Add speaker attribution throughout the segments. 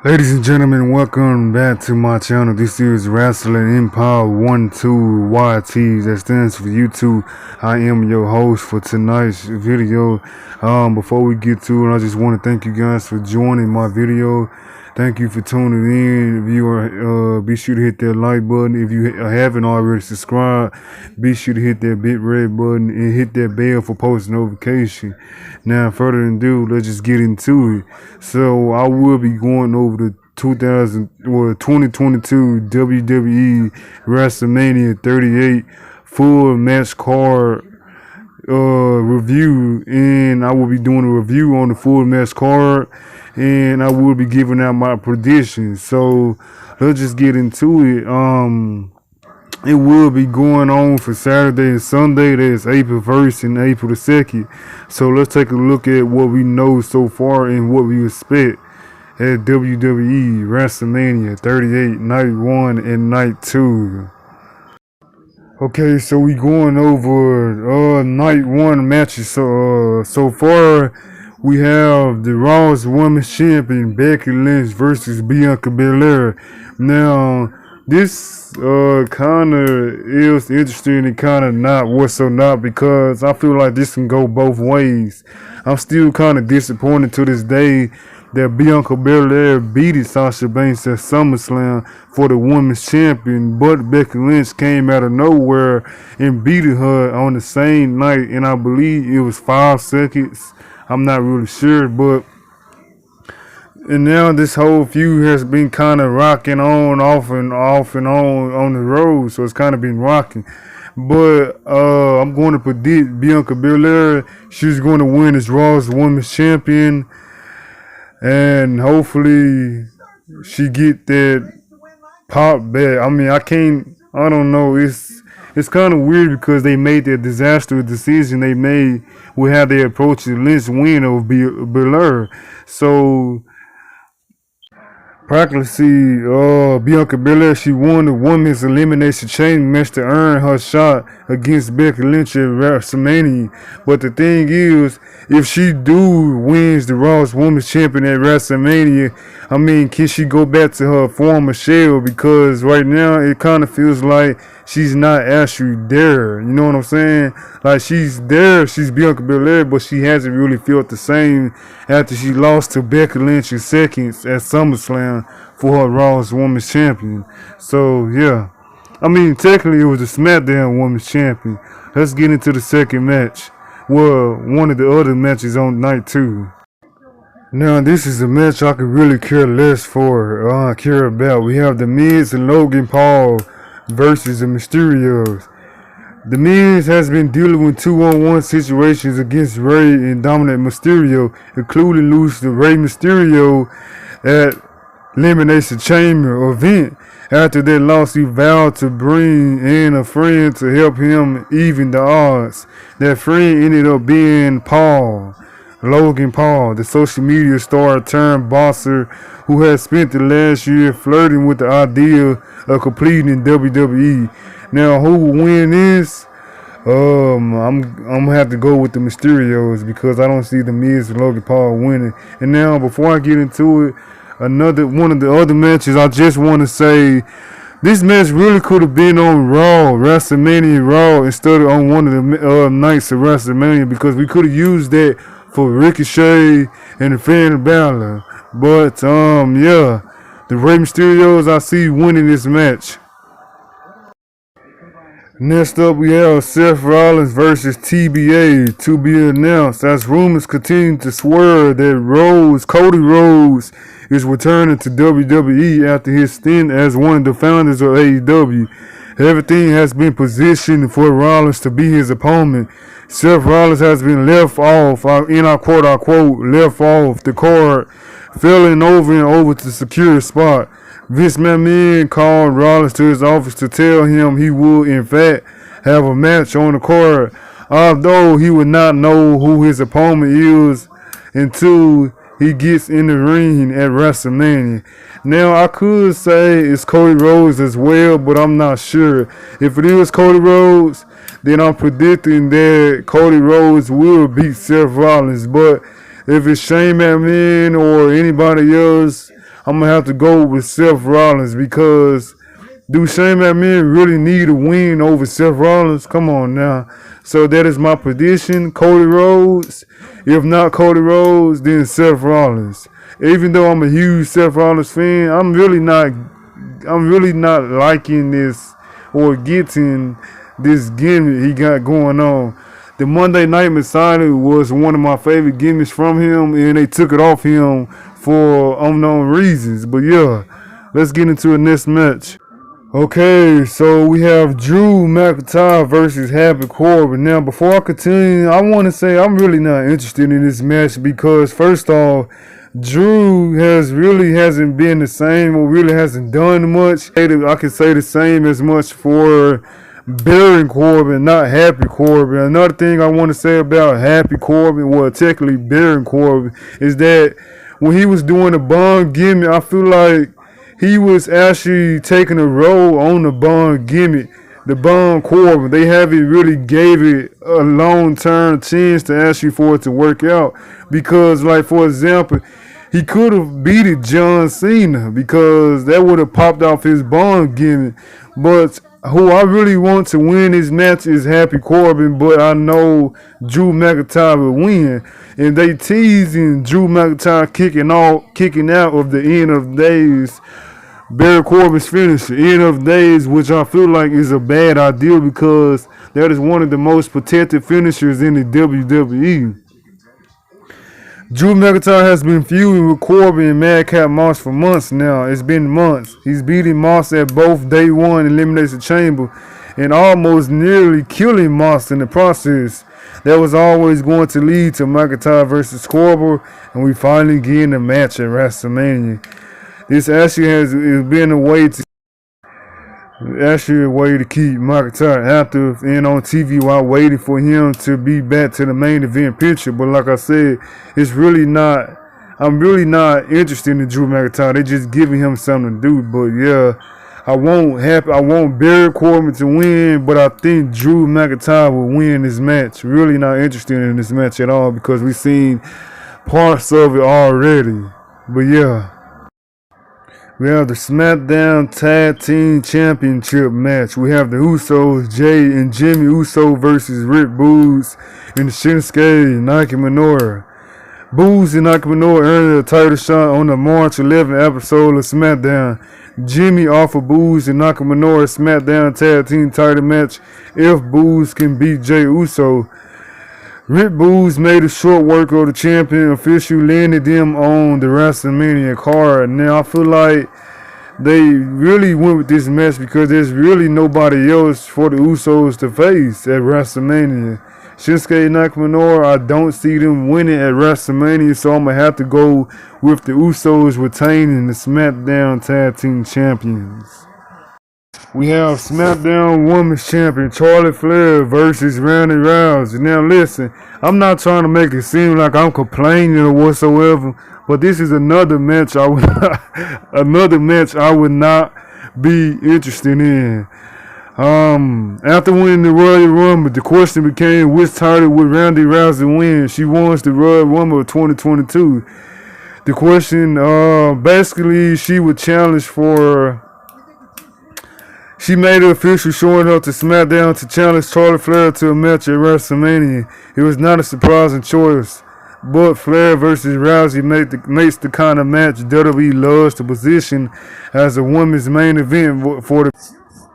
Speaker 1: Ladies and gentlemen, welcome back to my channel. This is WrestlemingEmpire12YT. That stands for YouTube. I am your host for tonight's video. Before we get to it, I just want to thank you guys for joining my video. Thank you for tuning in. If you are, be sure to hit that like button. If you haven't already subscribed, be sure to hit that big red button and hit that bell for post notification. Now, further ado, let's just get into it. So, I will be going over the 2022 WWE WrestleMania 38 full match card review, and I will be doing a review on the full match card, and I will be giving out my predictions. So let's just get into it. It will be going on for Saturday and Sunday. That's April 1st and April the 2nd. So let's take a look at what we know so far and what we expect at WWE WrestleMania 38 Night 1 and Night 2. Okay, so we going over Night 1 matches. So far we have the Raw's Women's Champion Becky Lynch versus Bianca Belair. Now this kind of is interesting and kind of not not, because I feel like this can go both ways. I'm still kind of disappointed to this day that Bianca Belair beat Sasha Banks at SummerSlam for the Women's Champion, but Becky Lynch came out of nowhere and beat her on the same night, and I believe it was 5 seconds. I'm not really sure, and now this whole feud has been kind of rocking on, off and on the road, so it's kind of been rocking. But I'm going to predict Bianca Belair, she's going to win as Raw's Women's Champion, and hopefully she get that pop back. I mean, I don't know. It's kind of weird because they made that disastrous decision they made with how they approached the Lynch win over Belair. So practically, Bianca Belair, she won the Women's Elimination Chamber match to earn her shot against Becky Lynch at WrestleMania. But the thing is, if she wins the Raw's Women's Champion at WrestleMania, I mean, can she go back to her former shell? Because right now, it kind of feels like she's not actually there. You know what I'm saying? Like, she's there, she's Bianca Belair, but she hasn't really felt the same after she lost to Becky Lynch in seconds at SummerSlam for her Raw's Women's Champion. So, yeah. I mean, technically, it was the SmackDown Women's Champion. Let's get into the second match. Well, one of the other matches on night 2. Now, this is a match I could really care less care about. We have The Miz and Logan Paul versus the Mysterios. The Miz has been dealing with 2-on-1 situations against Rey and Dominic Mysterio, including losing to Rey Mysterio at Elimination Chamber event. After that loss, he vowed to bring in a friend to help him even the odds. That friend ended up being Logan Paul, the social media star turned bosser who has spent the last year flirting with the idea of competing in WWE. Now, who will win this? I'm gonna have to go with the Mysterios because I don't see the Miz and Logan Paul winning. And now, before I get into it, one of the other matches, I just want to say this match really could have been on Raw, WrestleMania Raw, instead of on one of the nights of WrestleMania, because we could have used that for Ricochet and the Finn Balor. But yeah, the Rey Mysterios I see winning this match. Next up, we have Seth Rollins versus TBA to be announced, as rumors continue to swear that Cody Rhodes is returning to WWE after his stint as one of the founders of AEW. Everything has been positioned for Rollins to be his opponent. Seth Rollins has been left off, in our quote-unquote, left off the card, failing over and over to secure a spot. Vince McMahon called Rollins to his office to tell him he would, in fact, have a match on the card, although he would not know who his opponent is until he gets in the ring at WrestleMania. Now, I could say it's Cody Rhodes as well, but I'm not sure. If it is Cody Rhodes, then I'm predicting that Cody Rhodes will beat Seth Rollins. But if it's Shane McMahon or anybody else, I'm gonna have to go with Seth Rollins because do Shane McMahon really need a win over Seth Rollins? Come on now. So that is my prediction. Cody Rhodes. If not Cody Rhodes, then Seth Rollins. Even though I'm a huge Seth Rollins fan, I'm really not liking this or getting this gimmick he got going on. The Monday Night Messiah was one of my favorite gimmicks from him, and they took it off him for unknown reasons. But yeah, let's get into the next match. Okay, so we have Drew McIntyre versus Happy Corbin. Now, before I continue, I want to say I'm really not interested in this match because, first off, Drew hasn't been the same or really hasn't done much. I can say the same as much for Baron Corbin, not Happy Corbin. Another thing I want to say about Happy Corbin, well, technically Baron Corbin, is that when he was doing the Bond gimmick, I feel like he was actually taking a role on the Bond gimmick, the Bond Corbin. They haven't really gave it a long-term chance to actually for it to work out. Because, like, for example, he could have beat John Cena because that would have popped off his Bond gimmick. But who I really want to win this match is Happy Corbin, but I know Drew McIntyre will win. And they teasing Drew McIntyre kicking out of the End of Days, Baron Corbin's finisher, End of Days, which I feel like is a bad idea because that is one of the most protected finishers in the WWE. Drew McIntyre has been feuding with Corbin and Madcap Moss for months now. It's been months. He's beating Moss at both Day 1 Elimination Chamber and almost nearly killing Moss in the process. That was always going to lead to McIntyre versus Corbin, and we finally get a match at WrestleMania. This actually has been a way to keep McIntyre active and on TV while waiting for him to be back to the main event picture. But like I said, I'm really not interested in Drew McIntyre. They're just giving him something to do. But yeah, I want Baron Corbin to win, but I think Drew McIntyre will win this match. Really not interested in this match at all because we've seen parts of it already. But yeah. We have the SmackDown Tag Team Championship match. We have the Usos, Jay and Jimmy Uso versus Rick Boogs and Shinsuke Nakamura. Boogs and Nakamura earned a title shot on the March 11 episode of SmackDown. Jimmy offered Boogs and Nakamura a SmackDown Tag Team title match if Boogs can beat Jay Uso. Rick Boogs made a short work of the champion, officially landed them on the WrestleMania card. Now, I feel like they really went with this match because there's really nobody else for the Usos to face at WrestleMania. Shinsuke Nakamura, I don't see them winning at WrestleMania, so I'm going to have to go with the Usos retaining the SmackDown Tag Team Champions. We have SmackDown Women's Champion Charlotte Flair versus Ronda Rousey. Now listen, I'm not trying to make it seem like I'm complaining or whatsoever, but this is another match I would not be interested in. After winning the Royal Rumble, the question became which title would Ronda Rousey win? She won the Royal Rumble of 2022. The question, basically, she would challenge for. She made it official showing up to SmackDown to challenge Charlotte Flair to a match at WrestleMania. It was not a surprising choice, but Flair versus Rousey makes the kind of match WWE loves to position as a women's main event for the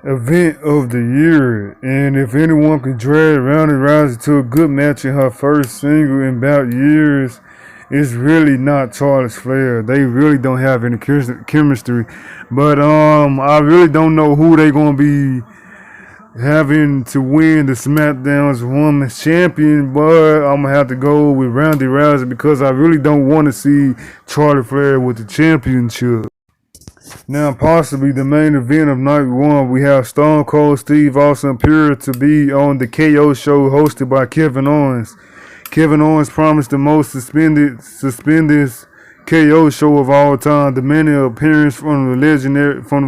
Speaker 1: event of the year. And if anyone can drag Ronda Rousey to a good match in her first single in about years, it's really not Charlotte Flair. They really don't have any chemistry. But I really don't know who they gonna be having to win the SmackDown's Women's Champion. But I'm gonna have to go with Ronda Rousey because I really don't want to see Charlotte Flair with the championship. Now, possibly the main event of night one, we have Stone Cold Steve Austin appear to be on the KO show hosted by Kevin Owens. Kevin Owens promised the most suspended KO show of all time, demanding an appearance from the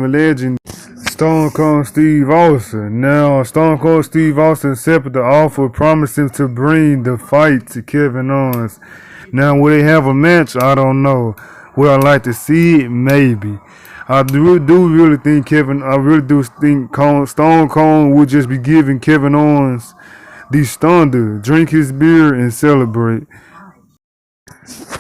Speaker 1: legend Stone Cold Steve Austin. Now, Stone Cold Steve Austin accepted the offer, promising to bring the fight to Kevin Owens. Now, will they have a match? I don't know. Would I like to see it? Maybe. I do really think I really do think Stone Cold would just be giving Kevin Owens the thunder, drink his beer and celebrate.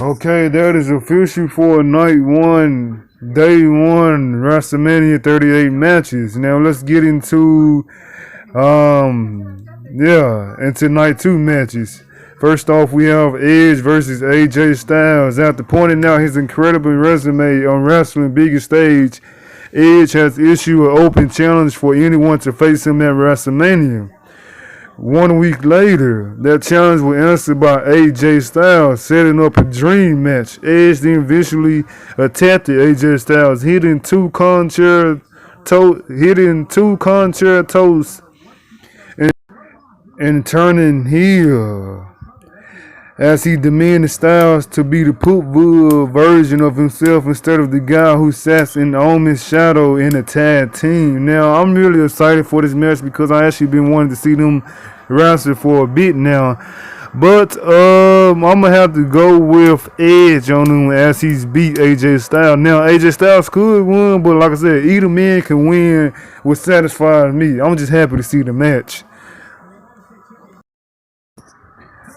Speaker 1: Okay, that is official for night one, day one, WrestleMania 38 matches. Now let's get into into night two matches. First off, we have Edge versus AJ Styles. After pointing out his incredible resume on wrestling biggest stage, Edge has issued an open challenge for anyone to face him at WrestleMania. 1 week later, that challenge was answered by AJ Styles, setting up a dream match. Edge then eventually attacked AJ Styles, hitting two concertos and turning heel as he demanded Styles to be the Pitbull version of himself instead of the guy who sat in Omen's shadow in a tag team. Now, I'm really excited for this match because I actually been wanting to see them wrestle for a bit now. But I'm gonna have to go with Edge on him as he's beat AJ Styles. Now AJ Styles could win, but like I said, either man can win, what satisfies me. I'm just happy to see the match.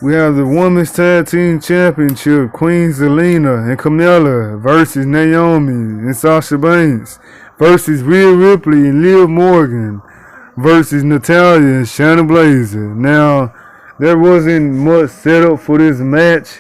Speaker 1: We have the Women's Tag Team Championship, Queen Zelina and Carmella versus Naomi and Sasha Banks versus Rhea Ripley and Liv Morgan versus Natalya and Shayna Baszler. Now, there wasn't much setup for this match.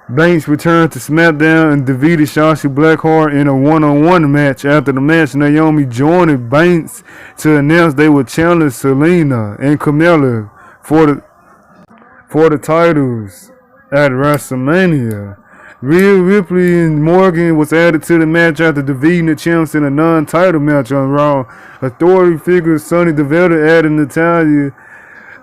Speaker 1: Banks returned to SmackDown and defeated Shotzi Blackheart in a one-on-one match. After the match, Naomi joined Banks to announce they would challenge Zelina and Carmella for the titles at WrestleMania. Rhea Ripley and Morgan was added to the match after defeating the champs in a non-title match on Raw. Authority figure Sonny Deville added Natalya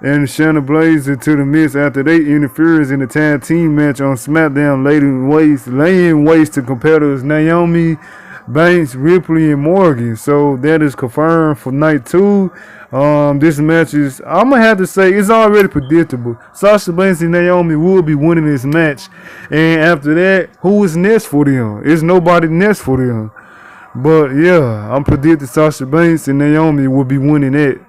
Speaker 1: and Shayna Baszler to the mix after they interfered in the tag team match on SmackDown, laying waste to competitors Naomi, Banks, Ripley, and Morgan. So that is confirmed for night two. This match is, I'm gonna have to say, it's already predictable. Sasha Banks and Naomi will be winning this match, and after that, who is next for them? It's nobody next for them. But yeah, I'm predicting Sasha Banks and Naomi will be winning it.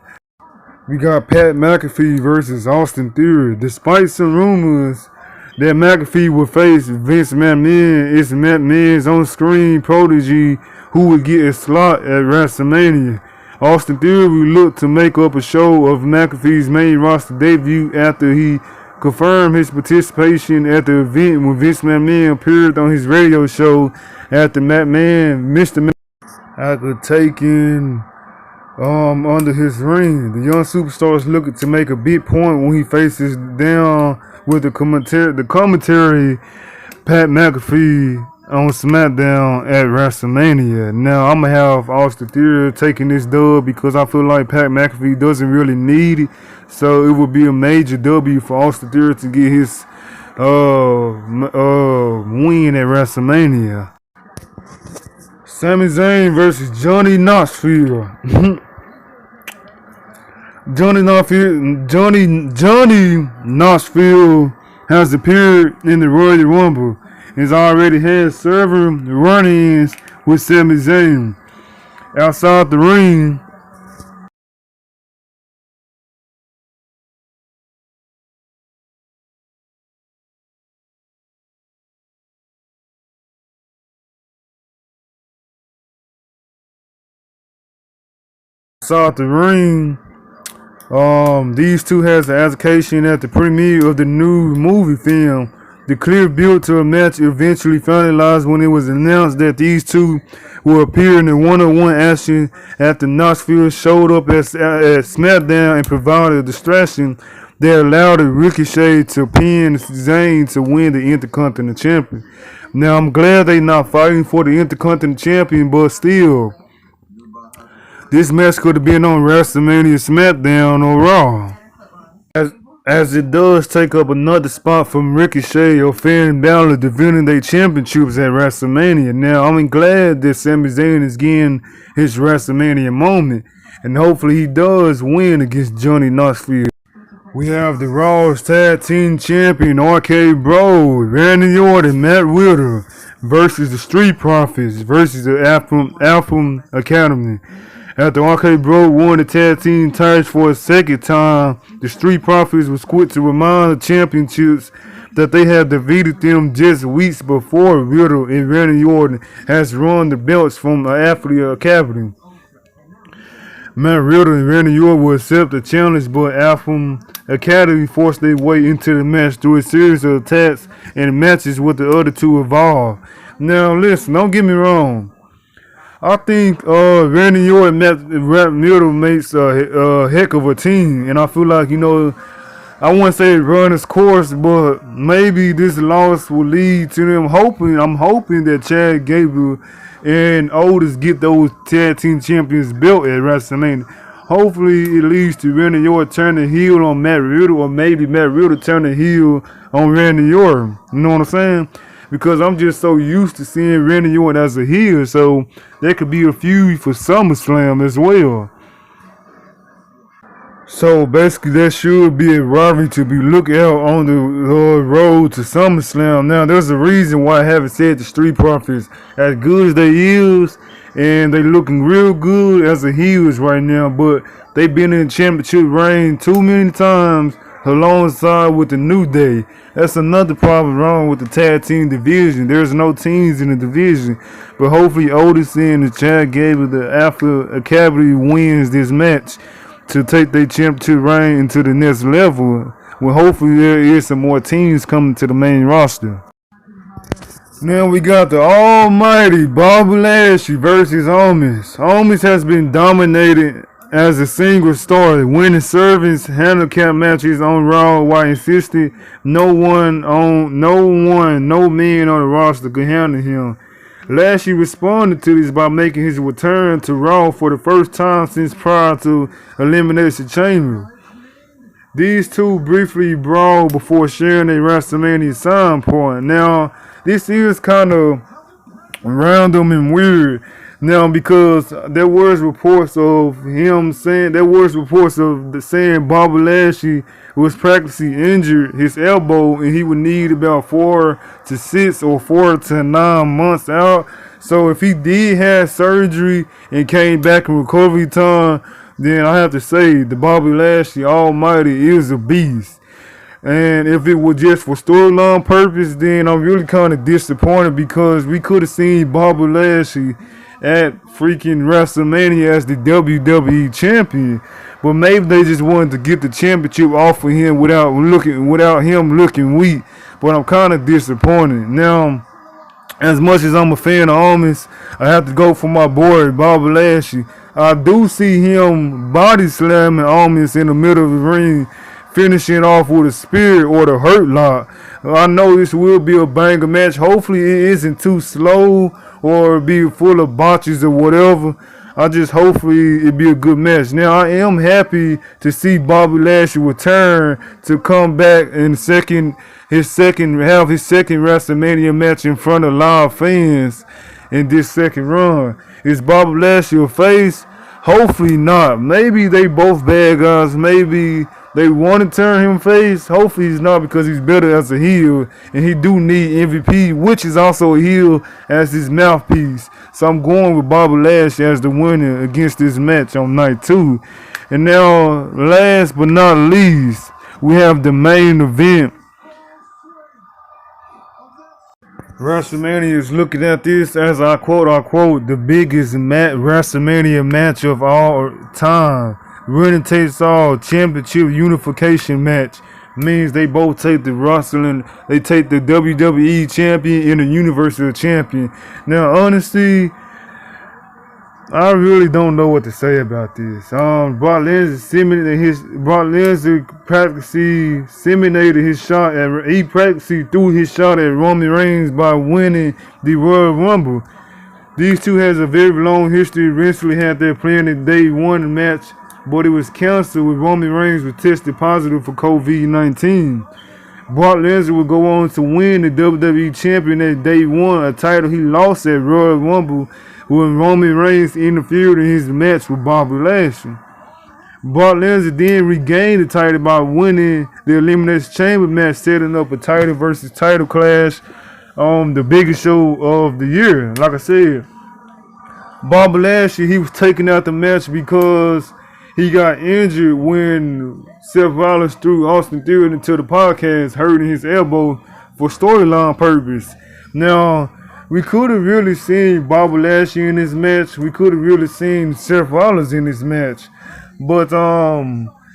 Speaker 1: We got Pat McAfee versus Austin Theory. Despite some rumors that McAfee will face Vince McMahon, it's McMahon's on-screen protege who will get a slot at WrestleMania. Austin Theory will look to make up a show of McAfee's main roster debut after he confirmed his participation at the event when Vince McMahon appeared on his radio show after Mr. McMahon after taking under his ring. The young superstar is looking to make a big point when he faces down with the commentary Pat McAfee on SmackDown at WrestleMania. Now I'm gonna have Austin Theory taking this dub because I feel like Pat McAfee doesn't really need it. So it would be a major W for Austin Theory to get his win at WrestleMania. Sami Zayn versus Johnny Knoxville. Johnny Knoxville has appeared in the Royal Rumble and has already had several run-ins with Sami Zayn. Outside the ring, these two has an altercation at the premiere of the new movie film. The clear build to a match eventually finalized when it was announced that these two will appear in a one-on-one action after Knoxville showed up at SmackDown and provided a distraction that allowed Ricochet to pin Zayn to win the Intercontinental Champion. Now, I'm glad they're not fighting for the Intercontinental Champion, but still, this match could have been on WrestleMania, SmackDown, or Raw. As it does take up another spot from Ricochet or Finn Balor defending their championships at WrestleMania. Now, I'm glad that Sami Zayn is getting his WrestleMania moment, and hopefully he does win against Johnny Knoxville. We have the Raw's Tag Team Champion, RK Bro, Randy Orton, Matt Riddle versus the Street Profits versus the Alpha Academy. After RK Bro won the tag team titles for a second time, the Street Profits was quick to remind the championships that they had defeated them just weeks before Riddle and Randy Orton has won the belts from the Alpha Academy. Matt Riddle and Randy Orton will accept the challenge, but Alpha Academy forced their way into the match through a series of attacks and matches with the other two involved. Now listen, don't get me wrong. I think Randy Orton and Matt Riddle makes a heck of a team, and I feel like, I wouldn't say run its course, but maybe this loss will lead to them I'm hoping that Chad Gable and Otis get those tag team champions belt at WrestleMania. Hopefully it leads to Randy Orton turning heel on Matt Riddle, or maybe Matt Riddle turning heel on Randy Orton. You know what I'm saying? Because I'm just so used to seeing Randy Orton as a heel, so there could be a feud for SummerSlam as well. So basically, there should be a rivalry to be looked out on the road to SummerSlam. Now, there's a reason why I haven't said the Street Profits as good as they is, and they looking real good as a heels right now. But they've been in the championship reign too many times alongside with the New Day. That's another problem wrong with the tag team division. There's no teams in the division. But hopefully, Otis and the Chad Gable, the Alpha Academy, wins this match to take their championship reign into the next level. Well, hopefully there is some more teams coming to the main roster. Now we got the almighty Bobby Lashley versus Omos. Omos has been dominated as a single star, winning servants handicap matches on Raw while insisting no man on the roster could handle him. Lashley responded to this by making his return to Raw for the first time since prior to Elimination Chamber. These two briefly brawled before sharing a WrestleMania sign point. Now, this is kind of random and weird. Now, because there was reports of saying Bobby Lashley was practically injured his elbow and he would need about 4 to 6 or 4 to 9 months out. So if he did have surgery and came back in recovery time, then I have to say the Bobby Lashley Almighty is a beast. And if it was just for storyline purpose, then I'm really kind of disappointed, because we could have seen Bobby Lashley at freaking WrestleMania as the WWE champion, but maybe they just wanted to get the championship off of him without him looking weak. But I'm kind of disappointed. Now, as much as I'm a fan of Omos, I have to go for my boy Bobby Lashley. I do see him body slamming Omos in the middle of the ring, finishing off with a spear or the hurt lock. I know this will be a banger match. Hopefully it isn't too slow or be full of botches or whatever. Hopefully it be a good match. Now, I am happy to see Bobby Lashley return to come back in his second WrestleMania match in front of live fans in this second run. Is Bobby Lashley a face? Hopefully not. Maybe they both bad guys. Maybe they want to turn him face. Hopefully he's not, because he's better as a heel, and he do need MVP, which is also a heel as his mouthpiece. So I'm going with Bobby Lashley as the winner against this match on night 2. And now, last but not least, we have the main event. WrestleMania is looking at this as I quote unquote the biggest WrestleMania match of all time. Winner takes all championship unification match means they both take the WWE champion and the Universal champion. Now, honestly, I really don't know what to say about this. Brock Lesnar practically simulated his shot he practically threw his shot at Roman Reigns by winning the Royal Rumble. These two has a very long history. Eventually had their plan in day 1 match, but it was canceled when Roman Reigns was tested positive for COVID-19. Brock Lesnar would go on to win the WWE champion at day 1, a title he lost at Royal Rumble when Roman Reigns interfered in his match with Bobby Lashley. Brock Lesnar then regained the title by winning the Elimination Chamber match, setting up a title versus title clash the biggest show of the year. Like I said, Bobby Lashley, he was taking out the match because he got injured when Seth Rollins threw Austin Theory into the podcast, hurting his elbow for storyline purpose. Now, we could have really seen Bobby Lashley in this match. We could have really seen Seth Rollins in this match. But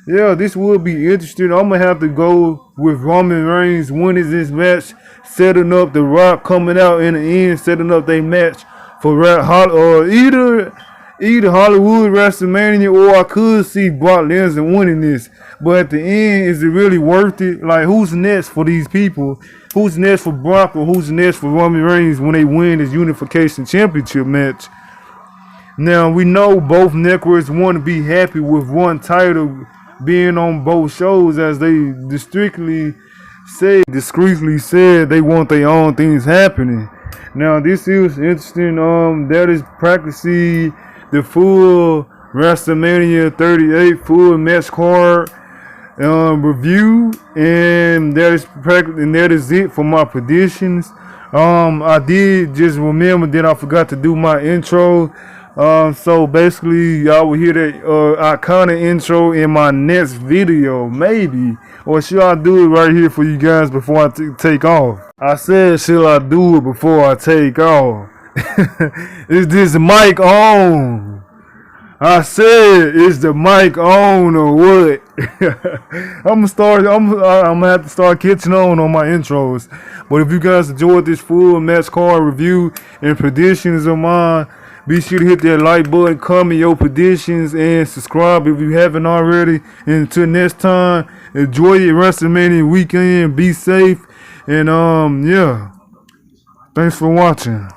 Speaker 1: yeah, this will be interesting. I'm gonna have to go with Roman Reigns winning this match, setting up The Rock coming out in the end, setting up their match for either Hollywood WrestleMania, or I could see Brock Lesnar winning this. But at the end, is it really worth it? Like, who's next for these people? Who's next for Brock, or who's next for Roman Reigns when they win this Unification Championship match? Now, we know both networks want to be happy with one title being on both shows, as they discreetly said they want their own things happening. Now, this is interesting. That is practically the full WrestleMania 38 full match card review, and that is it for my predictions. I did just remember that I forgot to do my intro. So basically, y'all will hear that iconic intro in my next video, maybe. Or should I do it right here for you guys before I take off? I said, should I do it before I take off? Is this mic on? I said, is the mic on or what? I'm gonna have to start catching on my intros. But if you guys enjoyed this full match card review and predictions of mine, be sure to hit that like button, comment your predictions, and subscribe if you haven't already. And until next time, enjoy your WrestleMania weekend. Be safe, and yeah, thanks for watching.